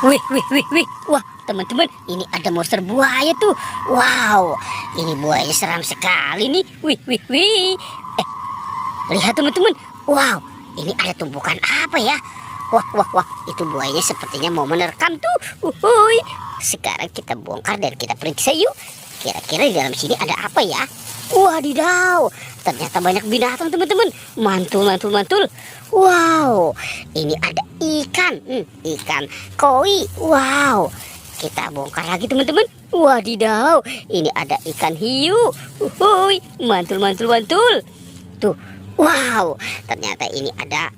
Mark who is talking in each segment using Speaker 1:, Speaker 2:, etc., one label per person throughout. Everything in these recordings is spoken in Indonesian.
Speaker 1: Wih, wih, wih, wih. Wah, teman-teman, ini ada monster buaya tuh. Wow, ini buayanya seram sekali nih. Wih, wih, wih. Lihat teman-teman. Wow, ini ada tumpukan apa ya? Wah, wah, wah. Itu buayanya sepertinya mau menerkam tuh. Uhuy. Sekarang kita bongkar dan kita periksa yuk. Kira-kira di dalam sini ada apa ya? Wadidaw, ternyata banyak binatang teman-teman. Mantul, mantul, mantul. Wow, ini ada ikan, ikan koi. Wow, kita bongkar lagi teman-teman. Wadidaw, ini ada ikan hiu. Uhuy, mantul, mantul, mantul. Tuh, wow, ternyata ini ada,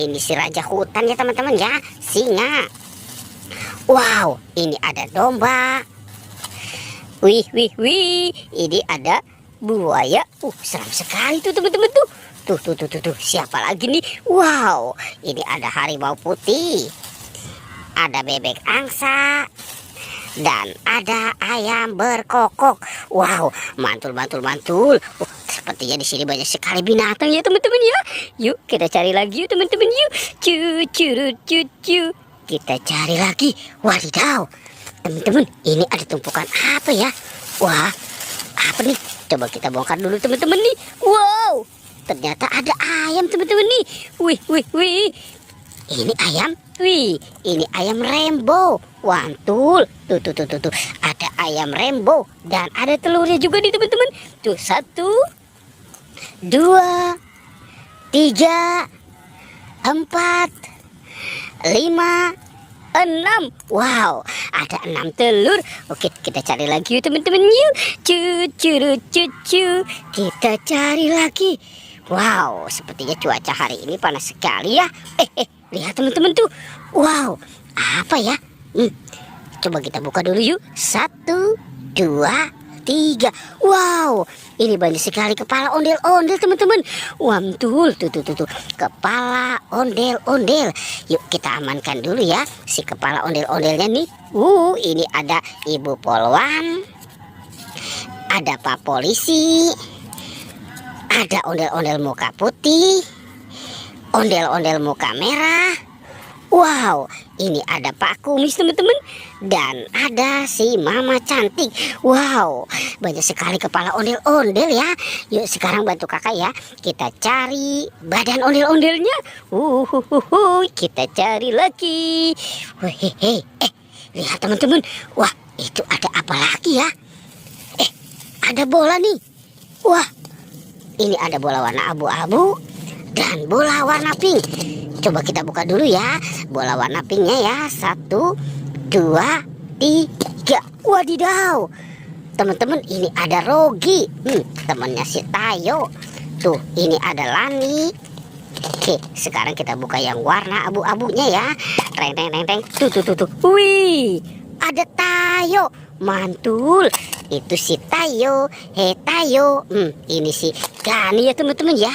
Speaker 1: ini si raja hutan ya teman-teman ya, singa. Wow, ini ada domba. Wih, wih, wih, ini ada buaya. Seram sekali tuh teman-teman tuh. Tuh, siapa lagi nih? Wow, ini ada harimau putih. Ada bebek angsa. Dan ada ayam berkokok. Wow, mantul, mantul, mantul. Sepertinya di sini banyak sekali binatang ya teman-teman ya. Yuk kita cari lagi yuk teman-teman yuk. Cu. Kita cari lagi. Wadidaw. Teman-teman, ini ada tumpukan apa ya? Wah, apa nih? Coba kita bongkar dulu teman-teman nih. Wow, ternyata ada ayam teman-teman nih. Wih, wih, wih. Ini ayam. Wih, ini ayam rainbow. Wantul. Tuh. Ada ayam rainbow dan ada telurnya juga nih teman-teman. Tuh, 1, 2, 3, 4, 5, 6. Wow, ada 6 telur. Oke, kita cari lagi yuk teman-teman yuk. Cu. Kita cari lagi. Wow, sepertinya cuaca hari ini panas sekali ya. Lihat teman-teman tuh. Wow, apa ya? Coba kita buka dulu yuk. 1, 2, 3. Wow, ini banyak sekali kepala ondel-ondel teman-teman. Mantul. Tuh. Kepala ondel-ondel. Yuk kita amankan dulu ya si kepala ondel-ondelnya nih. Ini ada ibu polwan. Ada pak polisi. Ada ondel-ondel muka putih. Ondel-ondel muka merah. Wow, ini ada Pak Kumis teman-teman. Dan ada si Mama Cantik. Wow, banyak sekali kepala ondel-ondel ya. Yuk sekarang bantu kakak ya. Kita cari badan ondel-ondelnya. Kita cari lagi. Lihat teman-teman. Wah, itu ada apa lagi ya? Ada bola nih. Wah, ini ada bola warna abu-abu dan bola warna pink. Coba kita buka dulu ya. Bola warna pinknya ya. 1, 2, 3. Wadidaw. Teman-teman, ini ada Rogi. Temannya si Tayo. Tuh, ini ada Lani. Oke, sekarang kita buka yang warna abu-abunya ya. Reng. Tuh. Wih, ada Tayo. Mantul. Itu si Tayo. Tayo. Ini si Gani ya teman-teman ya.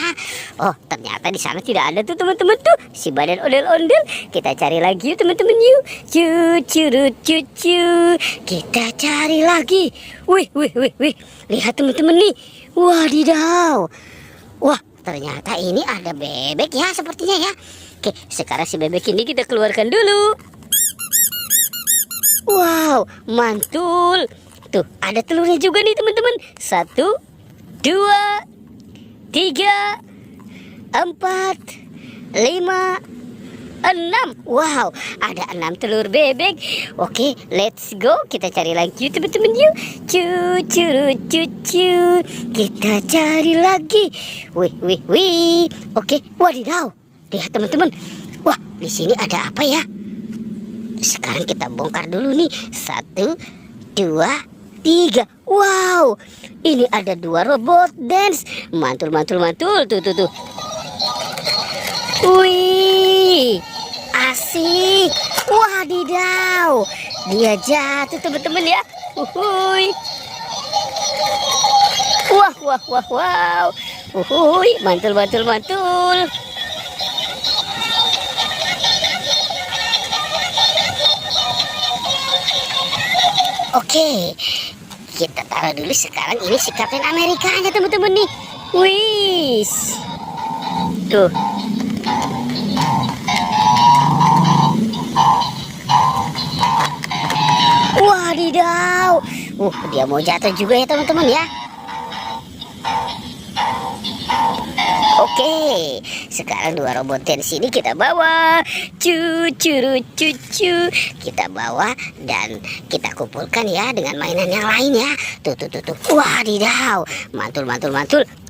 Speaker 1: Oh, ternyata di sana tidak ada tuh teman-teman tuh si badan ondel-ondel. Kita cari lagi yuk teman-teman yuk. Cu. Kita cari lagi. Wih. Lihat teman-teman nih. Wadidaw. Wah, ternyata ini ada bebek ya sepertinya ya. Oke, sekarang si bebek ini kita keluarkan dulu. Wow, mantul. Tuh, ada telurnya juga nih teman-teman. 1, 2, 3, 4, 5, 6. Wow, ada 6 telur bebek. Oke, let's go. Kita cari lagi teman-teman yuk. Cu. Kita cari lagi. Wih. Oke, wadidaw. Lihat teman-teman. Wah, di sini ada apa ya? Sekarang kita bongkar dulu nih. 1, 2, 3. Wow, ini ada 2 robot dance. Mantul. Tuh. Wih, asik. Wadidaw, dia jatuh teman-teman ya. Wow. Mantul. Oke, kita taruh dulu sekarang ini si Kapten Amerikanya teman-teman nih. Wis. Tuh. Dia mau jatuh juga ya teman-teman ya. Oke, sekarang dua robot dance ini kita bawa, cucu, kita bawa dan kita kumpulkan ya dengan mainan yang lain ya. Tuh. Wadidaw, mantul.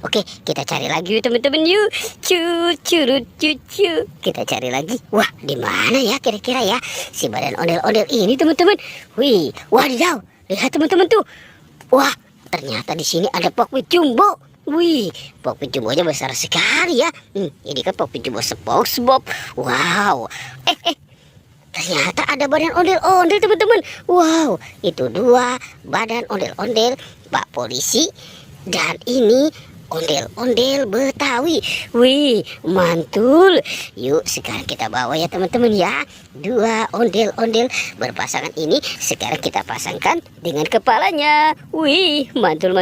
Speaker 1: Oke, kita cari lagi yuk teman-teman yuk. Cucu, kita cari lagi. Wah, di mana ya kira-kira ya si badan ondel-ondel ini teman-teman? Wih, wadidaw, lihat teman-teman tuh. Wah, ternyata di sini ada Pokpit Jumbo. Wih, Pokpit Jumbonya besar sekali ya. Ini kan Pokpit Jumbo SpongeBob. Wow. Ternyata ada badan ondel-ondel teman-teman. Wow, itu dua badan ondel-ondel Pak Polisi. Dan ini ondel-ondel Betawi. Wih, mantul. Yuk sekarang kita bawa ya teman-teman ya. Dua ondel-ondel berpasangan ini sekarang kita pasangkan dengan kepalanya. Wih, mantul.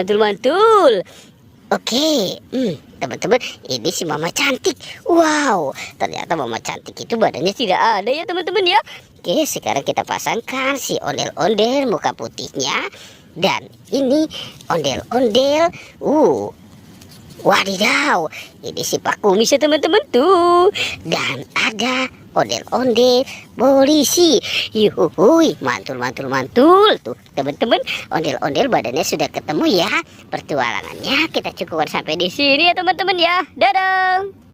Speaker 1: Oke, teman-teman, ini si Mama Cantik. Wow, ternyata Mama Cantik itu badannya tidak ada ya teman-teman ya. Oke, sekarang kita pasangkan si ondel-ondel muka putihnya. Dan ini ondel-ondel. Wadidaw, ini si Pak Kumis ya teman-teman tuh. Dan ada ondel-ondel polisi. Yuhuhui, mantul. Tuh teman-teman, ondel-ondel badannya sudah ketemu ya. Pertualangannya kita cukupkan sampai di sini ya teman-teman ya. Dadah.